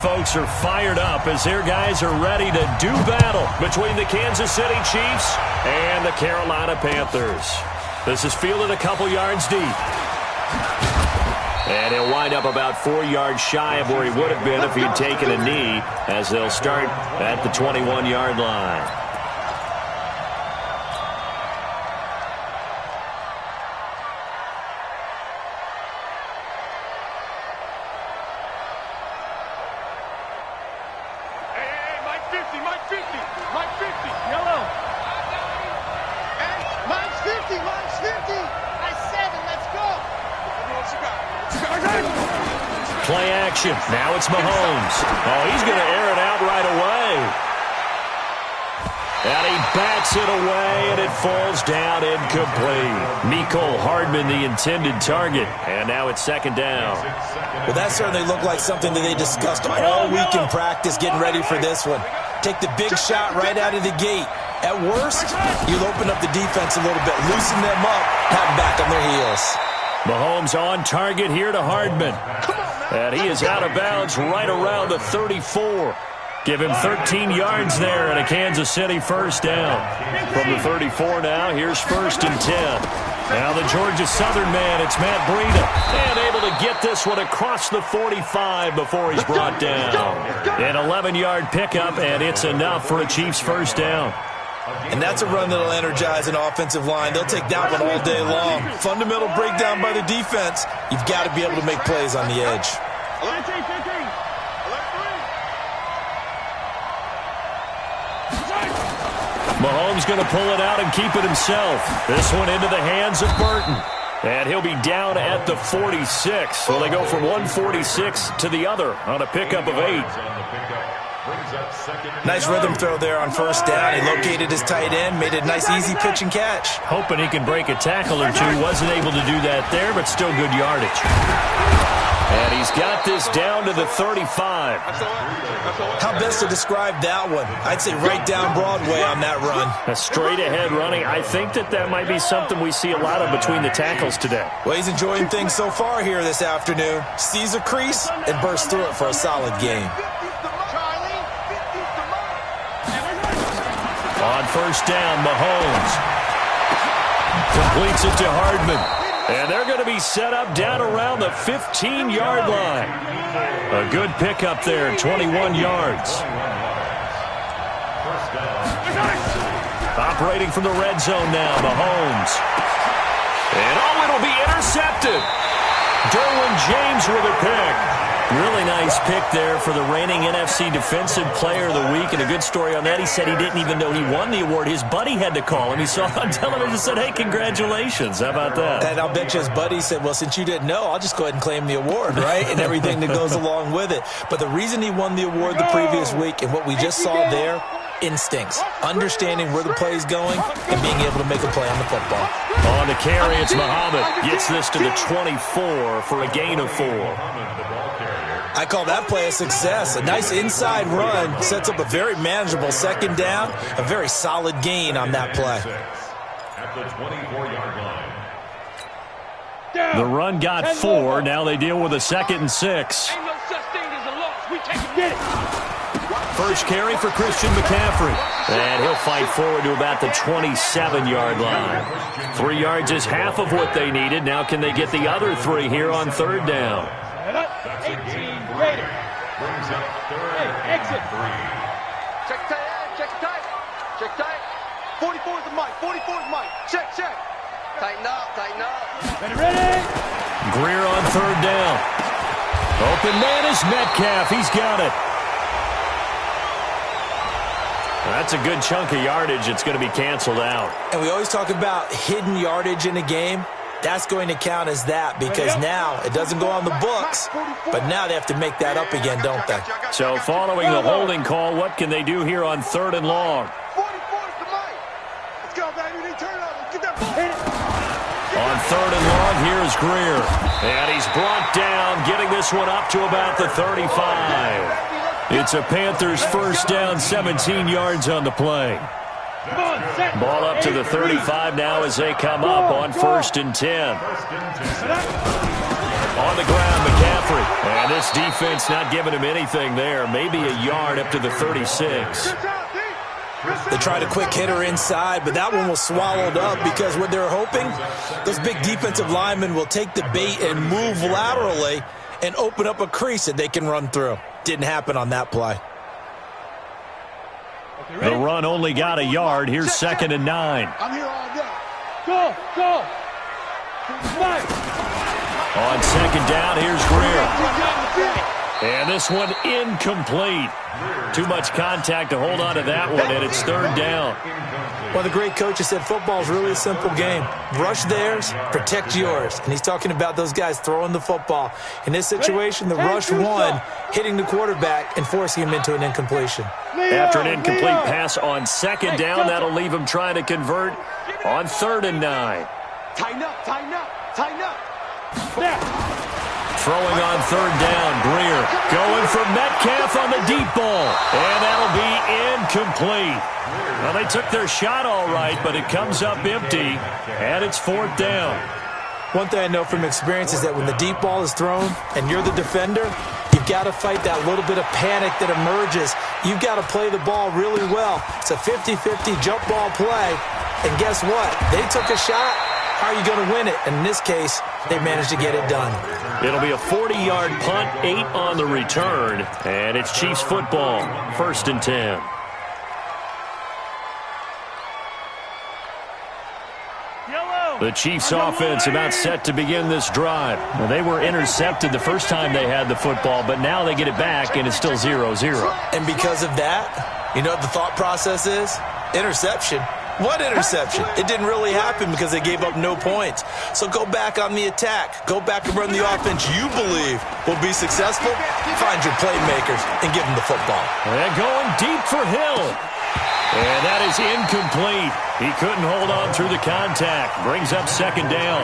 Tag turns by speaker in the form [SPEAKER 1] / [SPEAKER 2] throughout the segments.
[SPEAKER 1] Folks are fired up as their guys are ready to do battle between the Kansas City Chiefs and the Carolina Panthers. This is fielded a couple yards deep. And he'll wind up about 4 yards shy of where he would have been if he had taken a knee, as they'll start at the 21-yard line. Play action. Now it's Mahomes. Oh, he's going to air it out right away. And he backs it away, and it falls down incomplete. Mecole Hardman, the intended target. And now it's second down.
[SPEAKER 2] Well, that certainly looked like something that they discussed all week in practice, getting ready for this one. Take the big shot right out of the gate. At worst, you'll open up the defense a little bit, loosen them up, have them back on their heels.
[SPEAKER 1] Mahomes on target here to Hardman. And he is out of bounds right around the 34. Give him 13 yards there and a Kansas City first down. From the 34 now, here's 1st and 10. Now the Georgia Southern man, it's Matt Breida. And able to get this one across the 45 before he's brought down. An 11-yard pickup, and it's enough for a Chiefs first down.
[SPEAKER 2] And that's a run that'll energize an offensive line. They'll take that one all day long. Fundamental breakdown by the defense. You've got to be able to make plays on the edge.
[SPEAKER 1] Mahomes going to pull it out and keep it himself. This one into the hands of Burton. And he'll be down at the 46. So they go from 146 to the other on a pickup of 8.
[SPEAKER 2] Nice rhythm throw there on first down. He located his tight end, made a nice easy pitch and catch.
[SPEAKER 1] Hoping he can break a tackle or two. Wasn't able to do that there, but still good yardage. And he's got this down to the 35.
[SPEAKER 2] How best to describe that one? I'd say right down Broadway on that run.
[SPEAKER 1] A straight ahead running. I think that might be something we see a lot of between the tackles today.
[SPEAKER 2] Well, he's enjoying things so far here this afternoon. Sees a crease and bursts through it for a solid game.
[SPEAKER 1] On first down, Mahomes completes it to Hardman. And they're going to be set up down around the 15-yard line. A good pickup there, 21 yards. Operating from the red zone now, Mahomes. And it'll be intercepted. Derwin James with a pick. Really nice pick there for the reigning NFC Defensive Player of the Week. And a good story on that. He said he didn't even know he won the award. His buddy had to call him. He saw it on television and said, hey, congratulations. How about that?
[SPEAKER 2] And I'll bet you his buddy said, well, since you didn't know, I'll just go ahead and claim the award, right? And everything that goes along with it. But the reason he won the award the previous week and what we just saw there, instincts, understanding where the play is going and being able to make a play on the football.
[SPEAKER 1] On the carry, it's Muhammad. Gets this to the 24 for a gain of 4.
[SPEAKER 2] I call that play a success. A nice inside run sets up a very manageable second down, a very solid gain on that play.
[SPEAKER 3] At the 24-yard line.
[SPEAKER 1] The run got 4. Now they deal with a 2nd and 6.
[SPEAKER 4] Ain't no such thing as a loss. We take it. Get it.
[SPEAKER 1] First carry for Christian McCaffrey. And he'll fight forward to about the 27-yard line. 3 yards is half of what they needed. Now can they get the other 3 here on 3rd down?
[SPEAKER 4] 18 greater.
[SPEAKER 3] Brings up 3rd
[SPEAKER 4] exit.
[SPEAKER 3] 3.
[SPEAKER 5] Check tight, check tight. Check tight. 44 is the mic, 44 is mic. Check. Tighten up.
[SPEAKER 4] Ready.
[SPEAKER 1] Greer on 3rd down. Open man is Metcalf. He's got it. That's a good chunk of yardage. It's going to be canceled out.
[SPEAKER 2] And we always talk about hidden yardage in a game. That's going to count as that because now it doesn't go on the books, but now they have to make that up again, don't they?
[SPEAKER 1] So following the holding call, what can they do here on 3rd and long?
[SPEAKER 5] 44 is the mic. Let's go, baby. They turn up. Let's get that ball.
[SPEAKER 1] On 3rd and long, here's Greer. And he's brought down, getting this one up to about the 35. It's a Panthers first down, 17 yards on the play. Ball up to the 35 now as they come up on 1st and 10. On the ground, McCaffrey. McCaffrey. And this defense not giving him anything there. Maybe a yard up to the 36.
[SPEAKER 2] They tried a quick hitter inside, but that one was swallowed up because what they're hoping, those big defensive linemen will take the bait and move laterally and open up a crease that they can run through. Didn't happen on that play.
[SPEAKER 1] The run only got a yard. Here's 2nd and 9.
[SPEAKER 4] I'm here all day. Go, go.
[SPEAKER 1] On 2nd down, here's Greer. And this one incomplete. Too much contact to hold on to that one, and it's 3rd down.
[SPEAKER 2] Well, the great coach has said football is really a simple game. Rush theirs, protect yours. And he's talking about those guys throwing the football. In this situation, the rush won, hitting the quarterback and forcing him into an incompletion.
[SPEAKER 1] After an incomplete pass on 2nd down, that'll leave him trying to convert on 3rd and 9.
[SPEAKER 5] Tighten up, tighten up, tighten up.
[SPEAKER 1] Throwing on 3rd down, Greer going for Metcalf on the deep ball. And that'll be incomplete. Well, they took their shot all right, but it comes up empty, and it's 4th down.
[SPEAKER 2] One thing I know from experience is that when the deep ball is thrown and you're the defender, you've got to fight that little bit of panic that emerges. You've got to play the ball really well. It's a 50-50 jump ball play. And guess what? They took a shot. How are you going to win it? And in this case, they managed to get it done.
[SPEAKER 1] It'll be a 40-yard punt, 8 on the return, and it's Chiefs football, 1st and 10. The Chiefs offense about set to begin this drive. Well, they were intercepted the first time they had the football, but now they get it back, and it's still 0-0.
[SPEAKER 2] And because of that, you know what the thought process is? Interception. What interception? It didn't really happen because they gave up no points. So go back on the attack. Go back and run the offense you believe will be successful. Find your playmakers and give them the football.
[SPEAKER 1] And going deep for Hill. And that is incomplete. He couldn't hold on through the contact. Brings up 2nd down.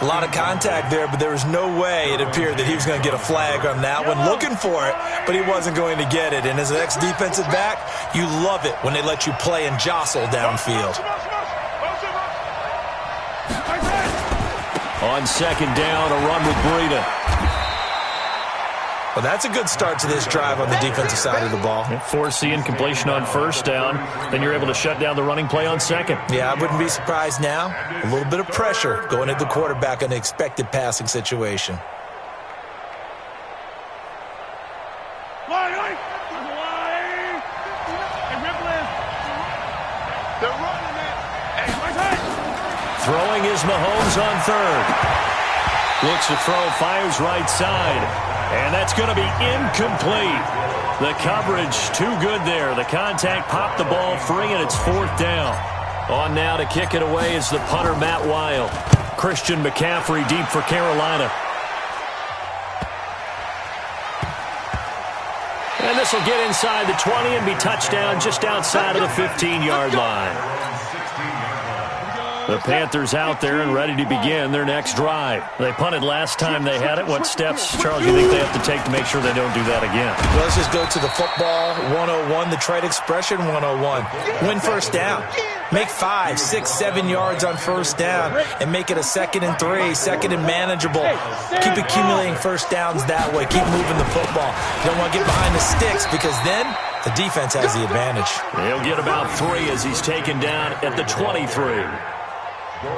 [SPEAKER 2] A lot of contact there, but there was no way it appeared that he was going to get a flag on that one. Looking for it, but he wasn't going to get it. And as an ex-defensive back, you love it when they let you play and jostle downfield.
[SPEAKER 1] On 2nd down, a run with Breida.
[SPEAKER 2] Well, that's a good start to this drive on the defensive side of the ball.
[SPEAKER 1] Force the incompletion on 1st down. Then you're able to shut down the running play on 2nd.
[SPEAKER 2] Yeah, I wouldn't be surprised now. A little bit of pressure going at the quarterback in an expected passing situation.
[SPEAKER 1] Throwing is Mahomes on 3rd. Looks to throw, fires right side. And that's going to be incomplete. The coverage too good there. The contact popped the ball free, and it's 4th down. On now to kick it away is the punter, Matt Wild. Christian McCaffrey deep for Carolina. And this will get inside the 20 and be touchdown just outside of the 15-yard line. The Panthers out there and ready to begin their next drive. They punted last time they had it. What steps, Charles, you think they have to take to make sure they don't do that again?
[SPEAKER 2] Well, let's just go to the football 101, the trade expression 101. Win 1st down. Make 5, 6, 7 yards on 1st down and make it a 2nd and 3, 2nd and manageable. Keep accumulating 1st downs that way. Keep moving the football. You don't want to get behind the sticks because then the defense has the advantage.
[SPEAKER 1] He'll get about 3 as he's taken down at the 23.
[SPEAKER 5] You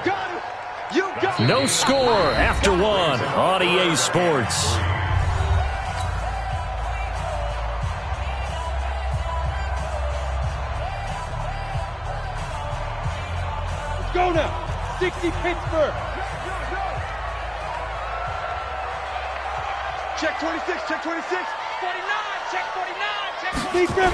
[SPEAKER 5] got it. You got it.
[SPEAKER 1] No score after 1 on EA Sports.
[SPEAKER 4] Let's go now. 60 Pittsburgh.
[SPEAKER 5] Check 26, check 26.
[SPEAKER 4] 49, check 49, check 49.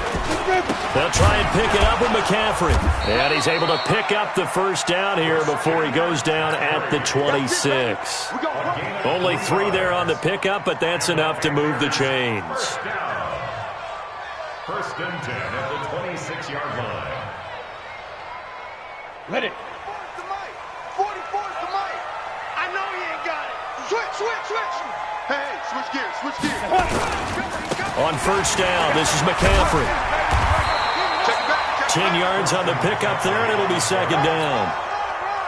[SPEAKER 1] They'll try and pick it up with McCaffrey. And he's able to pick up the 1st down here before he goes down at the 26. Only 3 there on the pickup, but that's enough to move the chains.
[SPEAKER 3] 1st and 10 at the 26-yard line.
[SPEAKER 4] Ready.
[SPEAKER 5] 44's the mic. 44's the mic. I know he ain't got it. Switch. Hey, switch gears.
[SPEAKER 1] On 1st down, this is McCaffrey. 10 yards on the pickup there, and it'll be 2nd down.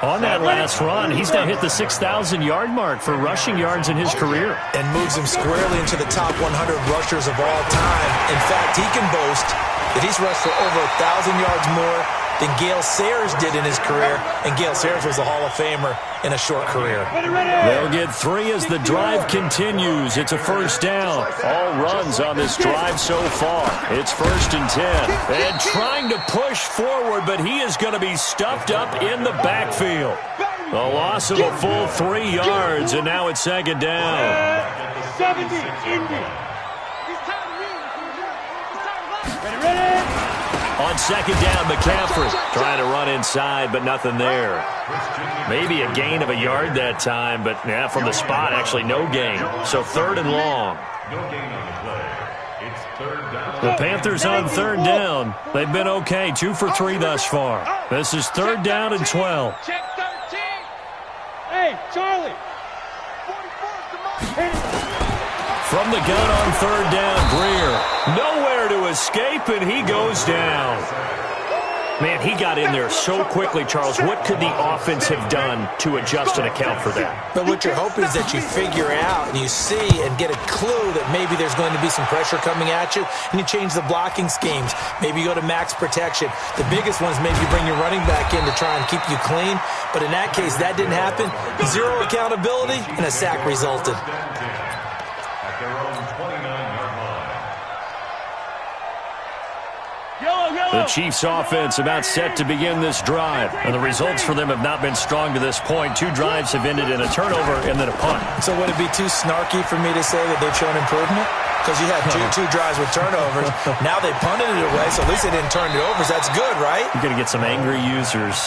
[SPEAKER 1] On that last run, he's now hit the 6,000-yard mark for rushing yards in his career.
[SPEAKER 2] And moves him squarely into the top 100 rushers of all time. In fact, he can boast that he's rushed for over 1,000 yards more than Gale Sayers did in his career, and Gale Sayers was a Hall of Famer in a short career.
[SPEAKER 1] They'll get 3 as the drive continues. It's a first down. All runs on this drive so far. It's 1st and 10. And trying to push forward, but he is going to be stuffed up in the backfield. A loss of a full 3 yards, and now it's 2nd down.
[SPEAKER 4] 70, Indy. Ready?
[SPEAKER 1] On 2nd down, McCaffrey trying to run inside, but nothing there. Maybe a gain of a yard that time, but from the spot, actually no gain. So 3rd and long.
[SPEAKER 3] No gain on the play. It's 3rd down.
[SPEAKER 1] The Panthers on 3rd down. They've been okay, 2 for 3 thus far. This is 3rd down and 12.
[SPEAKER 4] Check 13. Hey, Charlie.
[SPEAKER 1] From the gun on 3rd down, Greer. Nowhere to escape, and he goes down. Man, he got in there so quickly, Charles. What could the offense have done to adjust and account for that?
[SPEAKER 2] But what you're hoping is that you figure out and you see and get a clue that maybe there's going to be some pressure coming at you, and you change the blocking schemes. Maybe you go to max protection. The biggest one is maybe you bring your running back in to try and keep you clean. But in that case, that didn't happen. 0 accountability, and a sack resulted.
[SPEAKER 1] The Chiefs' offense about set to begin this drive, and the results for them have not been strong to this point. 2 drives have ended in a turnover and then a punt.
[SPEAKER 2] So would it be too snarky for me to say that they've shown improvement? Because you had two drives with turnovers. Now they punted it away, so at least they didn't turn it over. So that's good, right?
[SPEAKER 1] You're going to get some angry users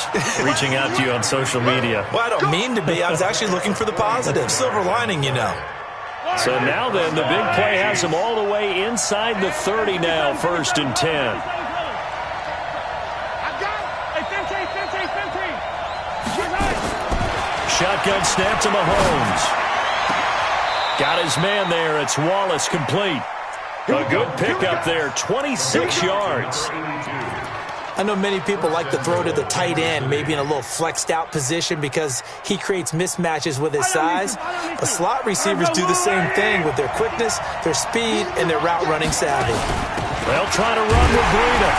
[SPEAKER 1] reaching out to you on social media.
[SPEAKER 2] Well, I don't mean to be. I was actually looking for the positive. Silver lining, you know.
[SPEAKER 1] So now then, the big play has them all the way inside the 30 now, 1st and 10. Shotgun snap to Mahomes. Got his man there. It's Wallace complete. A good pickup there, 26 yards.
[SPEAKER 2] I know many people like to throw to the tight end, maybe in a little flexed out position because he creates mismatches with his size. But slot receivers do the same thing with their quickness, their speed, and their route running savvy.
[SPEAKER 1] They'll try to run with Breida.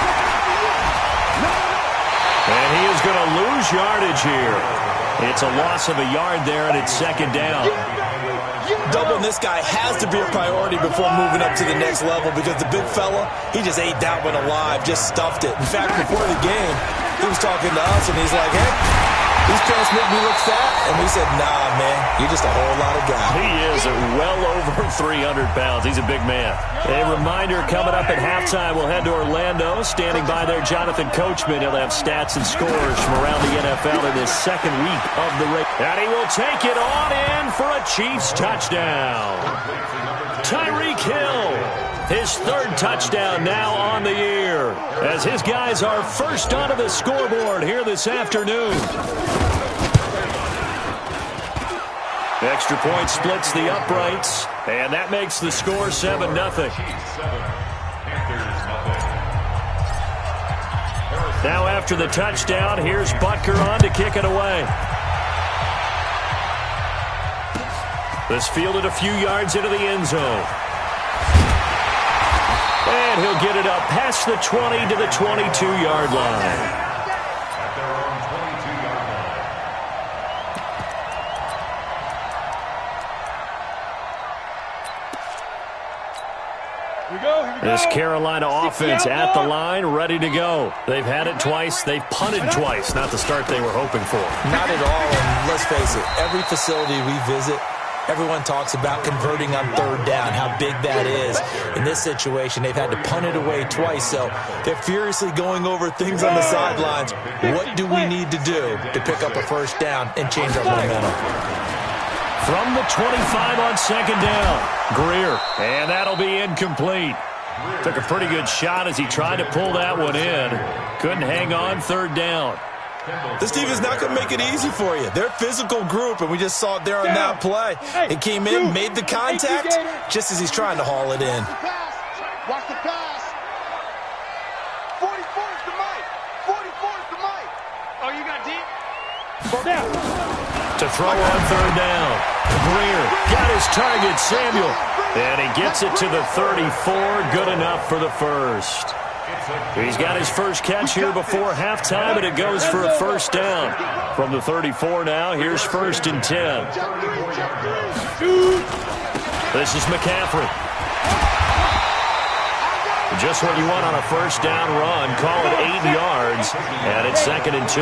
[SPEAKER 1] And he is going to lose yardage here. It's a loss of a yard there, and it's 2nd down.
[SPEAKER 2] Doubling this guy has to be a priority before moving up to the next level because the big fella, he just ate that one alive, just stuffed it. In fact, before the game, he was talking to us, and he's like, hey, these pants make me look fat. And we said, nah, man, you're just a whole lot of guy.
[SPEAKER 1] He is well over 300 pounds. He's a big man. A reminder coming up at halftime, we'll head to Orlando. Standing by there, Jonathan Coachman. He'll have stats and scores from around the NFL in his 2nd week of the race. And he will take it on in for a Chiefs touchdown. Tyreek Hill, his 3rd touchdown now on the year, as his guys are first onto the scoreboard here this afternoon. The extra point splits the uprights, and that makes the score 7-0. Now after the touchdown, here's Butker on to kick it away. This fielded a few yards into the end zone. And he'll get it up past the 20 to the 22-yard line. This Carolina offense at the line, ready to go. They've had it twice. They've punted twice. Not the start they were hoping for.
[SPEAKER 2] Not at all, and let's face it, every facility we visit, everyone talks about converting on 3rd down, how big that is. In this situation, they've had to punt it away twice, so they're furiously going over things on the sidelines. What do we need to do to pick up a 1st down and change our momentum?
[SPEAKER 1] From the 25 on 2nd down, Greer, and that'll be incomplete. Took a pretty good shot as he tried to pull that one in. Couldn't hang on 3rd down.
[SPEAKER 2] This team is not going to make it easy for you. They're a physical group, and we just saw it there on that play. It came in, made the contact, just as he's trying to haul it in.
[SPEAKER 5] Watch the pass. 44's the mic. 44's the mic.
[SPEAKER 4] Oh, you got deep?
[SPEAKER 1] throw on third down. Greer got his target, Samuel. And he gets it to the 34. Good enough for the first. He's got his first catch here before halftime, and it goes for a first down. From the 34 now, here's 1st and 10. This is McCaffrey. Just what you want on a first down run. Call it 8 yards, and it's 2nd and 2.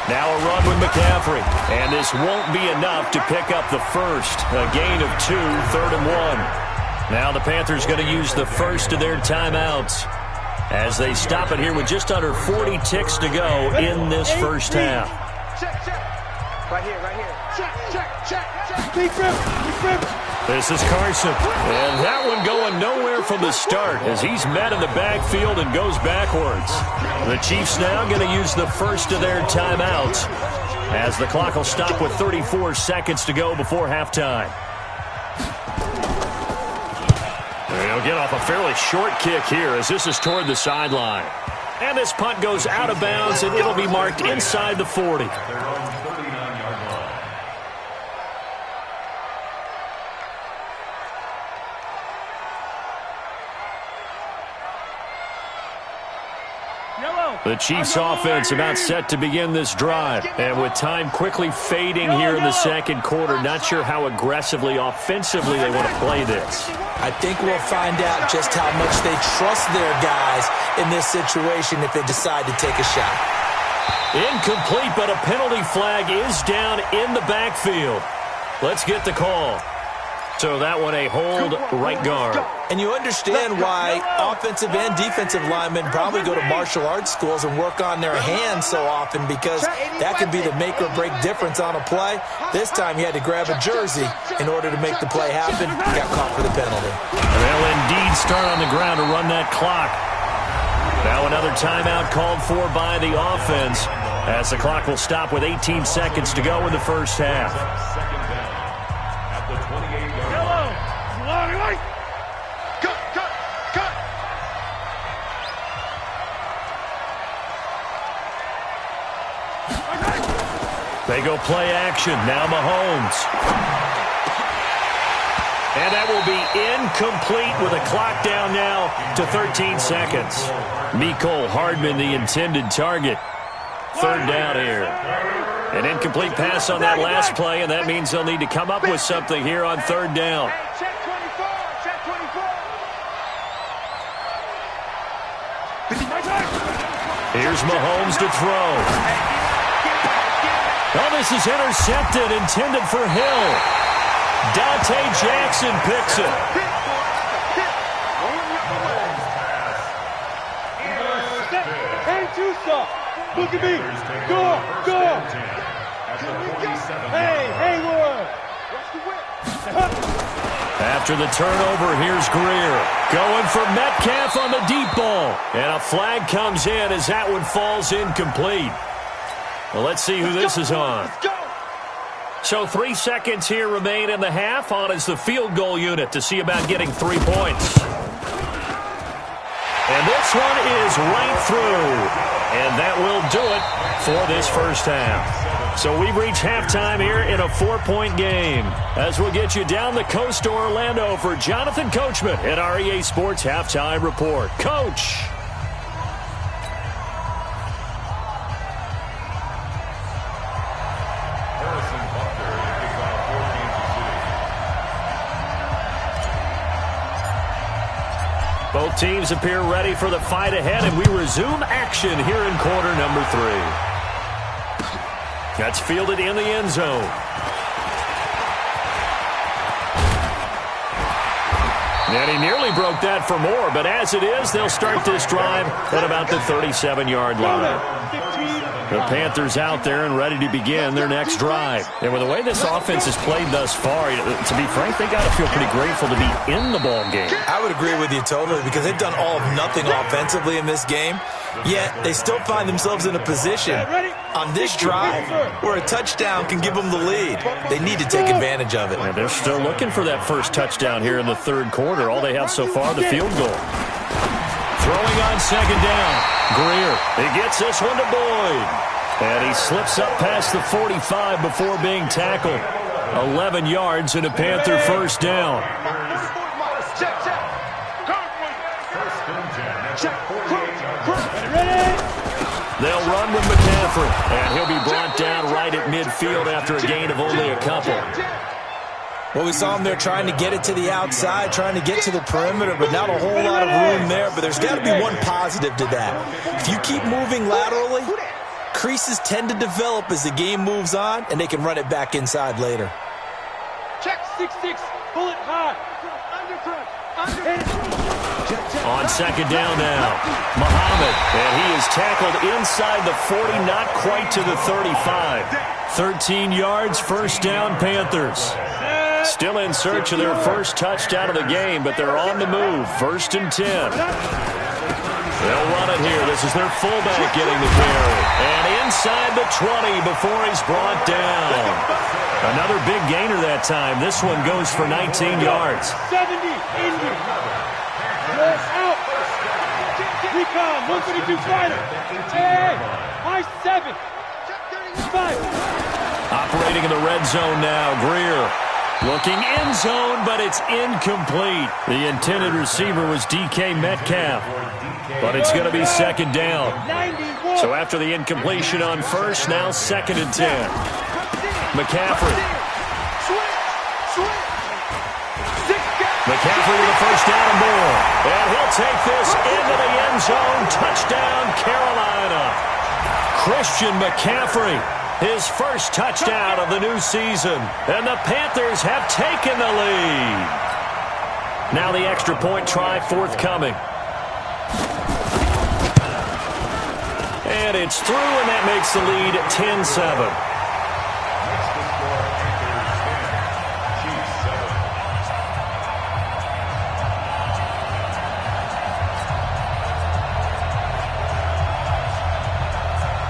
[SPEAKER 1] Now a run with McCaffrey, and this won't be enough to pick up the first. A gain of 2, 3rd and 1. Now the Panthers going to use the first of their timeouts as they stop it here with just under 40 ticks to go in this first half.
[SPEAKER 5] Check, check. Right here, right here. Check. Big rip.
[SPEAKER 1] This is Carson, and that one going nowhere from the start as he's met in the backfield and goes backwards. The Chiefs now going to use the first of their timeouts as the clock will stop with 34 seconds to go before halftime. They'll get off a fairly short kick here as this is toward the sideline. And this punt goes out of bounds, and it'll be marked inside the 40. The Chiefs offense about set to begin this drive. And with time quickly fading here in the second quarter, not sure how aggressively, offensively they want to play this.
[SPEAKER 2] I think we'll find out just how much they trust their guys in this situation if they decide to take a shot.
[SPEAKER 1] Incomplete, but a penalty flag is down in the backfield. Let's get the call. So that one a hold right guard.
[SPEAKER 2] And you understand why offensive and defensive linemen probably go to martial arts schools and work on their hands so often, because that could be the make or break difference on a play. This time he had to grab a jersey in order to make the play happen. Got caught for the penalty.
[SPEAKER 1] They'll indeed start on the ground to run that clock. Now another timeout called for by the offense as the clock will stop with 18 seconds to go in the first half. They go play action. Now Mahomes. And that will be incomplete with a clock down now to 13 seconds. Mecole Hardman, the intended target. 3rd down here. An incomplete pass on that last play, and that means they'll need to come up with something here on 3rd down.
[SPEAKER 5] Check 24. Check 24.
[SPEAKER 1] Here's Mahomes to throw. Oh, this is intercepted, intended for Hill. Dante Jackson picks it.
[SPEAKER 4] Hey, Juice, look at me. Go. Hey, Lord.
[SPEAKER 1] After the turnover, here's Greer. Going for Metcalf on the deep ball. And a flag comes in as that one falls incomplete. Well, let's see who this is on. So 3 seconds here remain in the half. On is the field goal unit to see about getting 3 points. And this one is right through. And that will do it for this first half. So we've reached halftime here in a 4-point game. As we'll get you down the coast to Orlando for Jonathan Coachman at our EA Sports Halftime Report. Coach. Both teams appear ready for the fight ahead, and we resume action here in quarter number 3. That's fielded in the end zone. And he nearly broke that for more, but as it is, they'll start this drive at about the 37-yard line. The Panthers out there and ready to begin their next drive. And with the way this offense has played thus far, to be frank, they got to feel pretty grateful to be in the ball game.
[SPEAKER 2] I would agree with you totally, because they've done all of nothing offensively in this game, yet they still find themselves in a position on this drive where a touchdown can give them the lead. They need to take advantage of it.
[SPEAKER 1] And they're still looking for that first touchdown here in the 3rd quarter. All they have so far, the field goal. Throwing on 2nd down. Greer. He gets this one to Boyd. And he slips up past the 45 before being tackled. 11 yards and a Panther first down. They'll run with McCaffrey, and he'll be brought down right at midfield after a gain of only a couple.
[SPEAKER 2] Well, we saw him there trying to get it to the outside, trying to get to the perimeter, but not a whole lot of room there. But there's got to be one positive to that. If you keep moving laterally, creases tend to develop as the game moves on, and they can run it back inside later.
[SPEAKER 4] Check 6-6, pull it high.
[SPEAKER 1] On second down now, Muhammad, and he is tackled inside the 40, not quite to the 35. 13 yards, first down, Panthers. Still in search of their first touchdown of the game, but they're on the move. First and 10. They'll run it here. This is their fullback getting the carry. And inside the 20 before he's brought down. Another big gainer that time. This one goes for 19 yards.
[SPEAKER 4] 70, Indy. Out. Recon, 132 fighter. Hey, high 7. 5.
[SPEAKER 1] Operating in the red zone now, Greer. Looking end zone, but it's incomplete. The intended receiver was DK Metcalf. But it's going to be second down. So after the incompletion on first, now second and 10. McCaffrey. McCaffrey with the first down and more. And he'll take this into the end zone. Touchdown, Carolina. Christian McCaffrey, his first touchdown of the new season. And the Panthers have taken the lead. Now the extra point try forthcoming. And it's through, and that makes the lead 10-7.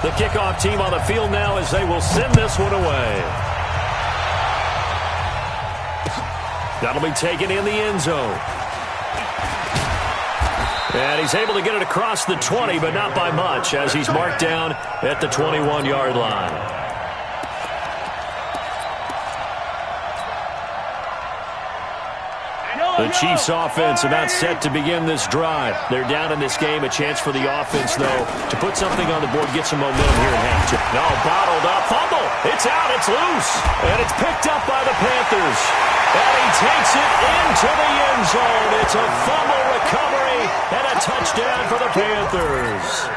[SPEAKER 1] The kickoff team on the field now as they will send this one away. That'll be taken in the end zone. And he's able to get it across the 20, but not by much, as he's marked down at the 21-yard line. The Chiefs offense about set to begin this drive. They're down in this game. A chance for the offense, though, to put something on the board, get some momentum here in halftime. No, bottled up. Fumble. It's out. It's loose. And it's picked up by the Panthers. And he takes it into the end zone. It's a fumble recovery and a touchdown for the Panthers.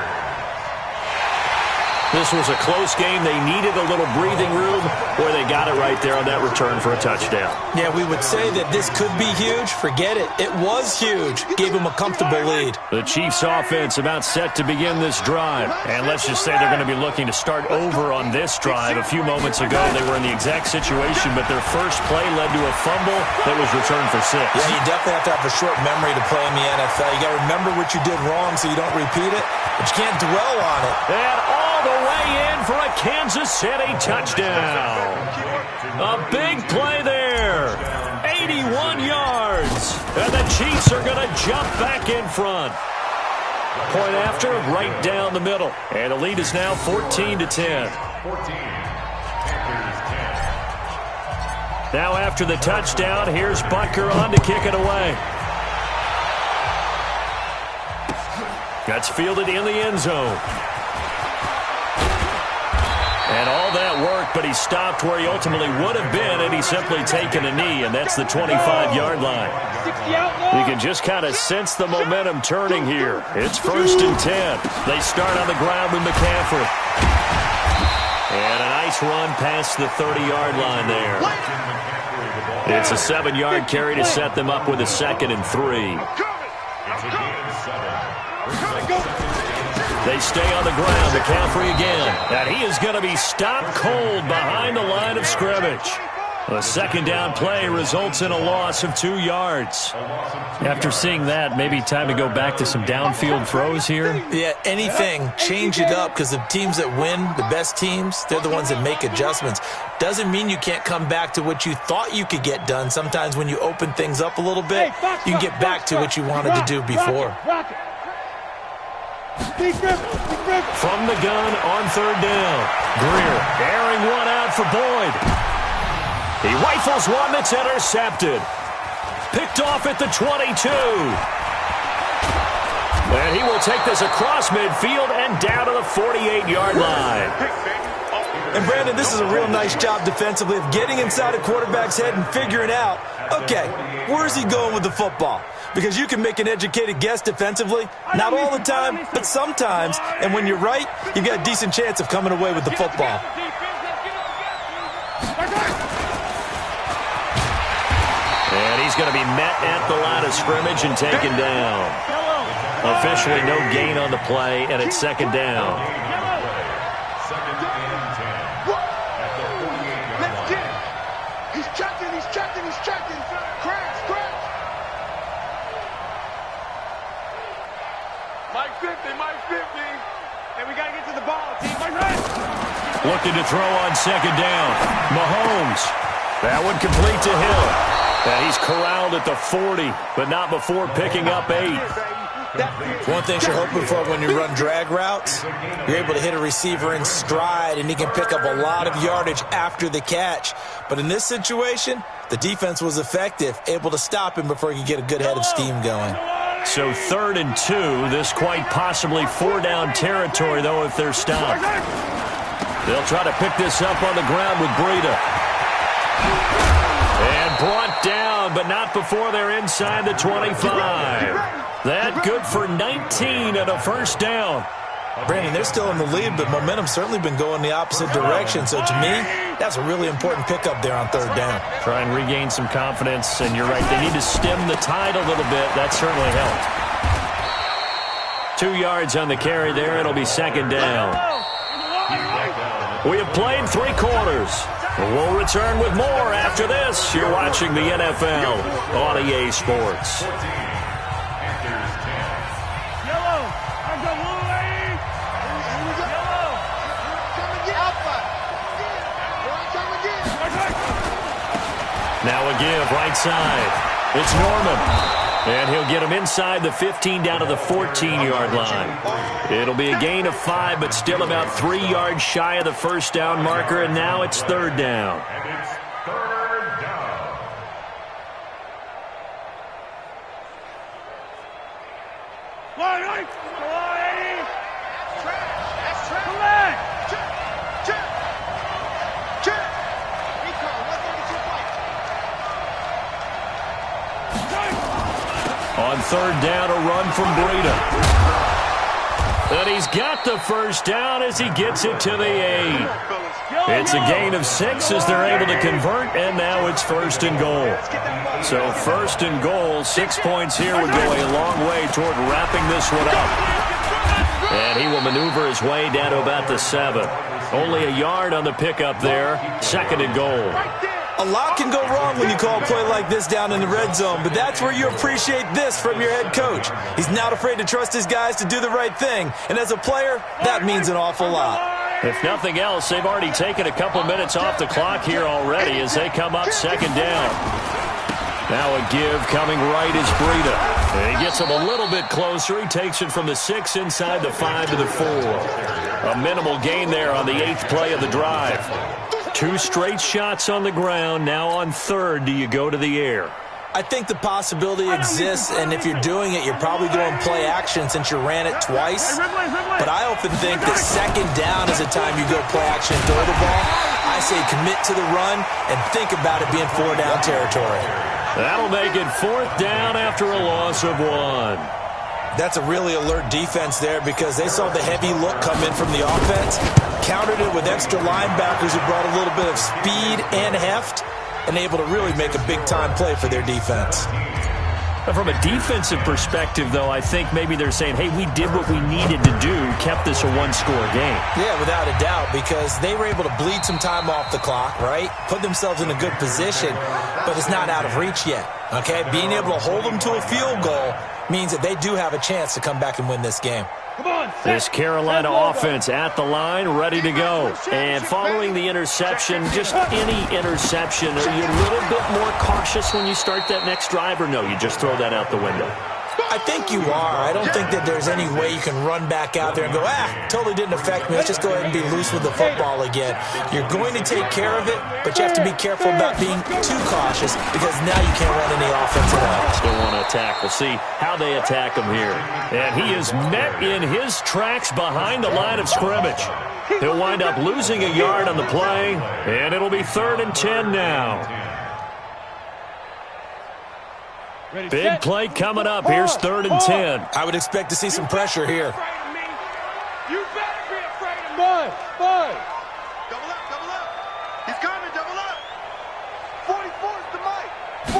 [SPEAKER 1] This was a close game. They needed a little breathing room, where they got it right there on that return for a touchdown.
[SPEAKER 2] Yeah, we would say that this could be huge. Forget it. It was huge. Gave them a comfortable lead.
[SPEAKER 1] The Chiefs offense about set to begin this drive. And let's just say they're going to be looking to start over on this drive. A few moments ago, they were in the exact situation, but their first play led to a fumble that was returned for 6.
[SPEAKER 2] Yeah, you definitely have to have a short memory to play in the NFL. You got to remember what you did wrong so you don't repeat it, but you can't dwell on it.
[SPEAKER 1] And all the way in for a Kansas City touchdown. A big play there. 81 yards. And the Chiefs are going to jump back in front. Point after, right down the middle. And the lead is now 14-10. Now after the touchdown, here's Butker on to kick it away. That's fielded in the end zone. And all that worked, but he stopped where he ultimately would have been had he simply taken a knee, and that's the 25-yard line. You can just kind of sense the momentum turning here. It's first and 10. They start on the ground with McCaffrey. And a nice run past the 30-yard line there. It's a 7-yard carry to set them up with a 2nd and 3. They stay on the ground. McCaffrey again. And he is going to be stopped cold behind the line of scrimmage. A second down play results in a loss of 2 yards. After seeing that, maybe time to go back to some downfield throws here.
[SPEAKER 2] Yeah, anything. Change it up, because the teams that win, the best teams, they're the ones that make adjustments. Doesn't mean you can't come back to what you thought you could get done. Sometimes when you open things up a little bit, you can get back to what you wanted to do before.
[SPEAKER 1] From the gun on third down. Greer airing one out for Boyd. He rifles one that's intercepted. Picked off at the 22. And he will take this across midfield and down to the 48-yard line.
[SPEAKER 2] And, Brandon, this is a real nice job defensively of getting inside a quarterback's head and figuring out, okay, where's he going with the football? Because you can make an educated guess defensively, not all the time, but sometimes. And when you're right, you've got a decent chance of coming away with the football.
[SPEAKER 1] And he's going to be met at the line of scrimmage and taken down. Officially no gain on the play, and it's second down.
[SPEAKER 5] Let's get it. He's checking. Crash. Mike 50.
[SPEAKER 4] And we got to get to the ball, team.
[SPEAKER 1] Looking to throw on second down. Mahomes. That one complete to Hill. And he's corralled at the 40, but not before picking up 8.
[SPEAKER 2] One thing you're hoping for when you run drag routes, you're able to hit a receiver in stride, and he can pick up a lot of yardage after the catch. But in this situation, the defense was effective, able to stop him before he could get a good head of steam going.
[SPEAKER 1] So 3rd and 2, this quite possibly 4-down territory, though, if they're stopped. They'll try to pick this up on the ground with Breida. And brought down, but not before they're inside the 25. That good for 19 and a first down.
[SPEAKER 2] Brandon, they're still in the lead, but momentum's certainly been going the opposite direction. So to me, that's a really important pickup there on third down.
[SPEAKER 1] Try and regain some confidence, and you're right, they need to stem the tide a little bit. That certainly helped. 2 yards on the carry there. It'll be second down. We have played 3 quarters. We'll return with more after this. You're watching the NFL on EA Sports. Now a give, right side. It's Norman. And he'll get him inside the 15 down to the 14-yard line. It'll be a gain of 5, but still about 3 yards shy of the first down marker, and now it's third down.
[SPEAKER 3] And it's third down.
[SPEAKER 1] On third down, a run from Breida. And he's got the first down as he gets it to the 8. It's a gain of 6 as they're able to convert, and now it's first and goal. So first and goal, 6 points here would go a long way toward wrapping this one up. And he will maneuver his way down to about the 7. Only a yard on the pickup there, second and goal.
[SPEAKER 2] A lot can go wrong when you call a play like this down in the red zone, but that's where you appreciate this from your head coach. He's not afraid to trust his guys to do the right thing, and as a player, that means an awful lot.
[SPEAKER 1] If nothing else, they've already taken a couple minutes off the clock here already as they come up second down. Now a give coming right is Breida. And he gets him a little bit closer. He takes it from the 6 inside the 5 to the 4. A minimal gain there on the 8th play of the drive. 2 straight shots on the ground. Now on third, do you go to the air?
[SPEAKER 2] I think the possibility exists, and if you're doing it, you're probably going play action since you ran it twice. But I often think that second down is the time you go play action and throw the ball. I say commit to the run and think about it being 4-down territory.
[SPEAKER 1] That'll make it 4th down after a loss of 1.
[SPEAKER 2] That's a really alert defense there because they saw the heavy look come in from the offense, countered it with extra linebackers who brought a little bit of speed and heft, and able to really make a big-time play for their defense.
[SPEAKER 1] From a defensive perspective, though, I think maybe they're saying, hey, we did what we needed to do, kept this a 1-score game.
[SPEAKER 2] Yeah, without a doubt, because they were able to bleed some time off the clock, right? Put themselves in a good position, but it's not out of reach yet, okay? Being able to hold them to a field goal means that they do have a chance to come back and win this game.
[SPEAKER 1] This Carolina offense at the line, ready to go. And following the interception, just any interception, are you a little bit more cautious when you start that next drive, or no, you just throw that out the window?
[SPEAKER 2] I think you are. I don't think that there's any way you can run back out there and go, totally didn't affect me. Let's just go ahead and be loose with the football again. You're going to take care of it, but you have to be careful about being too cautious because now you can't run any offense at all.
[SPEAKER 1] Still want to attack. We'll see how they attack him here. And he is met in his tracks behind the line of scrimmage. He'll wind up losing a yard on the play, and it'll be 3rd and 10 now. Big play coming up. Here's 3rd and 10.
[SPEAKER 2] I would expect to see some pressure here.
[SPEAKER 4] You better be afraid of me. Bud.
[SPEAKER 5] Double up. He's coming, double up. 44's the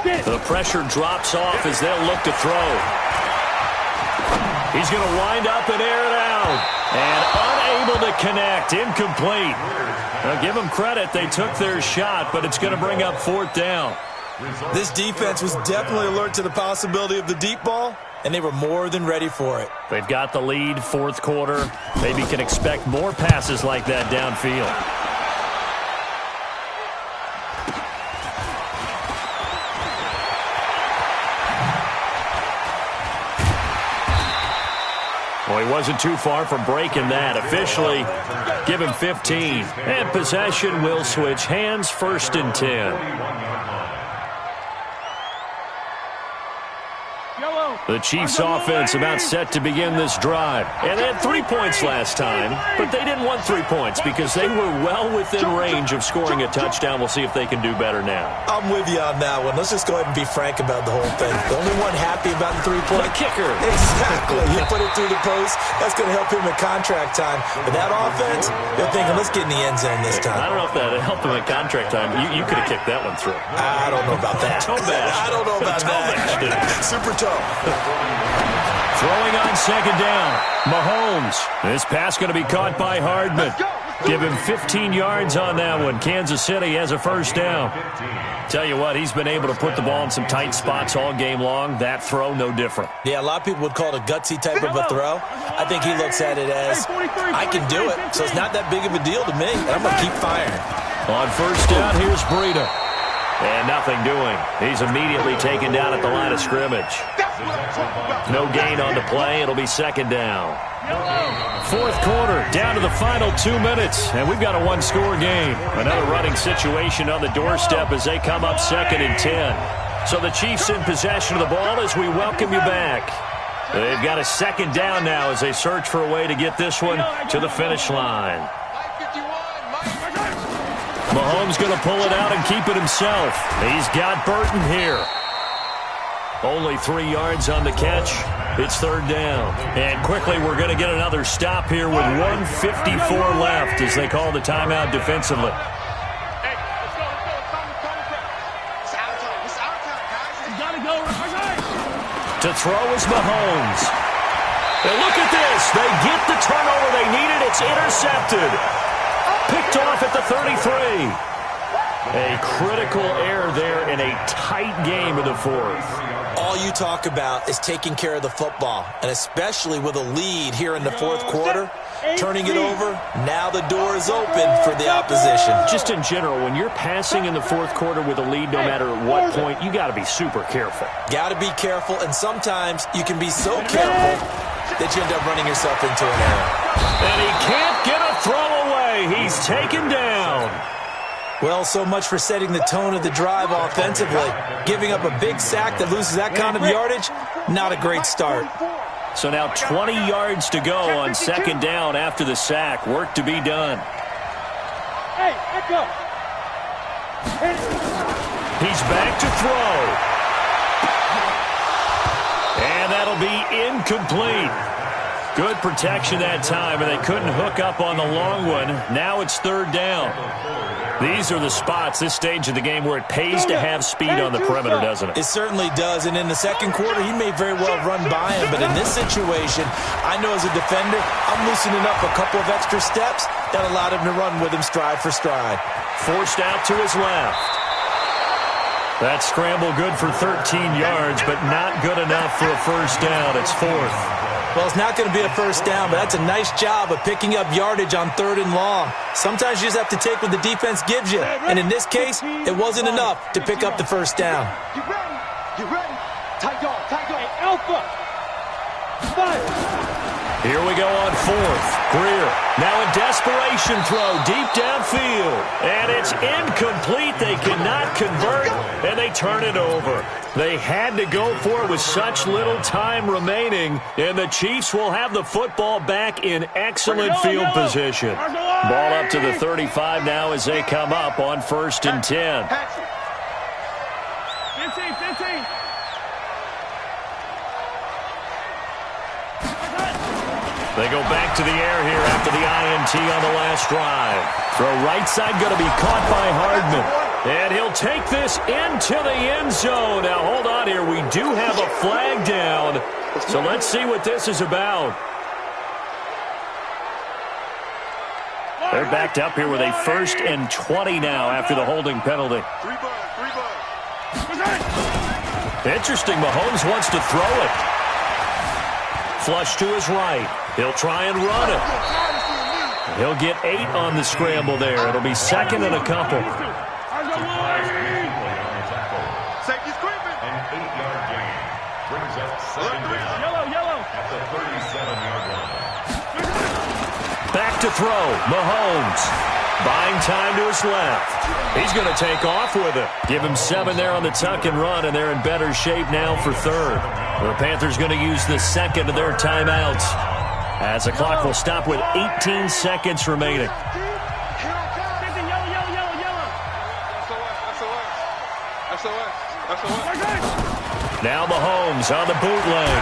[SPEAKER 5] mic.
[SPEAKER 1] The pressure drops off as they'll look to throw. He's going to wind up and air it out. And unable to connect. Incomplete. Now, give them credit. They took their shot, but it's going to bring up 4th down.
[SPEAKER 2] This defense was definitely alert to the possibility of the deep ball, and they were more than ready for it.
[SPEAKER 1] They've got the lead, 4th quarter. Maybe can expect more passes like that downfield. Well, he wasn't too far from breaking that. Officially, give him 15. And possession will switch hands, 1st and 10. The Chiefs offense about set to begin this drive. And they had 3 points last time, but they didn't want 3 points because they were well within range of scoring a touchdown. We'll see if they can do better now.
[SPEAKER 2] I'm with you on that one. Let's just go ahead and be frank about the whole thing. The only one happy about the 3-point.
[SPEAKER 1] The kicker.
[SPEAKER 2] Exactly. You put it through the post. That's going to help him at contract time. But that offense, they're thinking, let's get in the end zone this time.
[SPEAKER 1] I don't know if that helped him at contract time. You could have kicked that one through.
[SPEAKER 2] I don't know about that.
[SPEAKER 1] Toe bash.
[SPEAKER 2] I don't know about that. Super toe.
[SPEAKER 1] Throwing on 2nd down. Mahomes. This pass going to be caught by Hardman. Give him 15 yards on that one. Kansas City has a 1st down. Tell you what, he's been able to put the ball in some tight spots all game long. That throw, no different.
[SPEAKER 2] Yeah, a lot of people would call it a gutsy type of a throw. I think he looks at it as, I can do it, so it's not that big of a deal to me, and I'm going to keep firing.
[SPEAKER 1] On 1st down, here's Breida. And nothing doing. He's immediately taken down at the line of scrimmage. No gain on the play. It'll be 2nd down. 4th quarter, down to the final 2 minutes, and we've got a 1-score game. Another running situation on the doorstep as they come up 2nd and 10. So the Chiefs in possession of the ball as we welcome you back. They've got a 2nd down now as they search for a way to get this one to the finish line. Mahomes going to pull it out and keep it himself. He's got Burton here. Only 3 yards on the catch. It's 3rd down. And quickly, we're going to get another stop here with 1:54 left as they call the timeout defensively.
[SPEAKER 4] Hey, let's go. It's our time. It's our time, guys. You got to go.
[SPEAKER 1] To throw is Mahomes. And look at this. They get the turnover they needed. It's intercepted. Picked off at the 33. A critical error there in a tight game in the 4th.
[SPEAKER 2] All you talk about is taking care of the football, and especially with a lead here in the 4th quarter, turning it over, now the door is open for the opposition.
[SPEAKER 1] Just in general, when you're passing in the 4th quarter with a lead, no matter at what point, you got to be super careful.
[SPEAKER 2] Got to be careful, and sometimes you can be so careful that you end up running yourself into an error.
[SPEAKER 1] And he can't get a throw away. He's taken down.
[SPEAKER 2] Well, so much for setting the tone of the drive offensively. Giving up a big sack that loses that kind of yardage, not a great start.
[SPEAKER 1] So now 20 yards to go on 2nd down after the sack. Work to be done.
[SPEAKER 4] Hey, let go.
[SPEAKER 1] He's back to throw. And that'll be incomplete. Good protection that time, and they couldn't hook up on the long one. Now it's 3rd down. These are the spots, this stage of the game, where it pays to have speed on the perimeter, doesn't it?
[SPEAKER 2] It certainly does, and in the 2nd quarter, he may very well run by him, but in this situation, I know as a defender, I'm loosening up a couple of extra steps that allowed him to run with him stride for stride.
[SPEAKER 1] Forced out to his left. That scramble good for 13 yards, but not good enough for a 1st down. It's 4th.
[SPEAKER 2] Well, it's not going to be a 1st down, but that's a nice job of picking up yardage on 3rd and long. Sometimes you just have to take what the defense gives you, and in this case, it wasn't enough to pick up the 1st down.
[SPEAKER 4] Get ready. Tight dog.
[SPEAKER 5] Alpha. Fire.
[SPEAKER 1] Here we go on fourth. Greer now a desperation throw deep downfield. And it's incomplete. They cannot convert, and they turn it over. They had to go for it with such little time remaining, and the Chiefs will have the football back in excellent field position. Ball up to the 35 now as they come up on 1st and 10.
[SPEAKER 5] 15.
[SPEAKER 1] They go back to the air here after the INT on the last drive. Throw right side going to be caught by Hardman. And he'll take this into the end zone. Now, hold on here. We do have a flag down. So let's see what this is about. They're backed up here with a 1st and 20 now after the holding penalty.
[SPEAKER 5] 3 bucks.
[SPEAKER 1] Interesting. Mahomes wants to throw it. Flush to his right. He'll try and run it. He'll get 8 on the scramble there. It'll be 2nd and a couple.
[SPEAKER 5] Safety's creeping.
[SPEAKER 3] An 8-yard gain. Brings up 2nd down.
[SPEAKER 5] Yellow.
[SPEAKER 3] At the 37-yard line.
[SPEAKER 1] Back to throw. Mahomes. Buying time to his left. He's going to take off with it. Give him 7 there on the tuck and run, and they're in better shape now for 3rd. The Panthers going to use the 2nd of their timeouts as the clock will stop with 18 seconds remaining. Now Mahomes on the bootleg.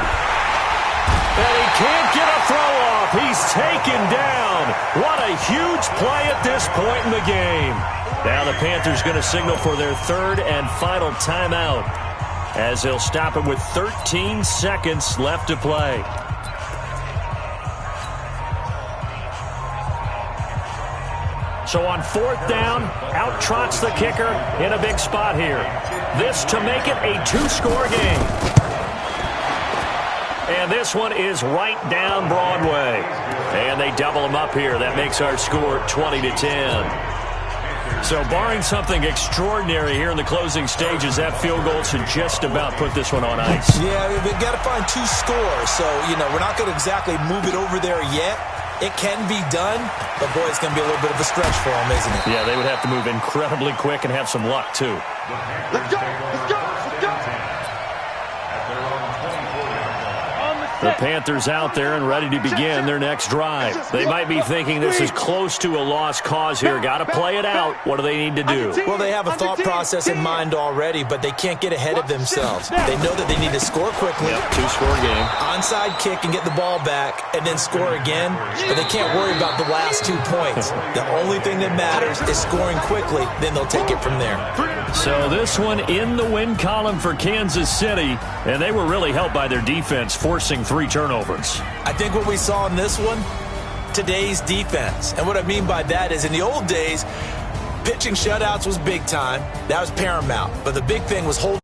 [SPEAKER 1] And he can't get a throw off. He's taken down. What a huge play at this point in the game. Now the Panthers going to signal for their 3rd and final timeout as they'll stop it with 13 seconds left to play. So on 4th down, out trots the kicker in a big spot here. This to make it a 2-score game. And this one is right down Broadway. And they double them up here. That makes our score 20-10. So barring something extraordinary here in the closing stages, that field goal should just about put this one on ice.
[SPEAKER 2] Yeah, we've got to find 2 scores. So, we're not going to exactly move it over there yet. It can be done, but, boy, it's going to be a little bit of a stretch for them, isn't it?
[SPEAKER 1] Yeah, they would have to move incredibly quick and have some luck, too.
[SPEAKER 5] Let's go.
[SPEAKER 1] The Panthers out there and ready to begin their next drive. They might be thinking this is close to a lost cause here. Got to play it out. What do they need to do?
[SPEAKER 2] Well, they have a thought process in mind already, but they can't get ahead of themselves. They know that they need to score quickly.
[SPEAKER 1] Yep, 2-score game.
[SPEAKER 2] Onside kick and get the ball back and then score again, but they can't worry about the last 2 points. The only thing that matters is scoring quickly, then they'll take it from there.
[SPEAKER 1] So this one in the win column for Kansas City, and they were really helped by their defense, forcing 3 turnovers.
[SPEAKER 2] I think what we saw in this one, today's defense. And what I mean by that is in the old days, pitching shutouts was big time. That was paramount. But the big thing was holding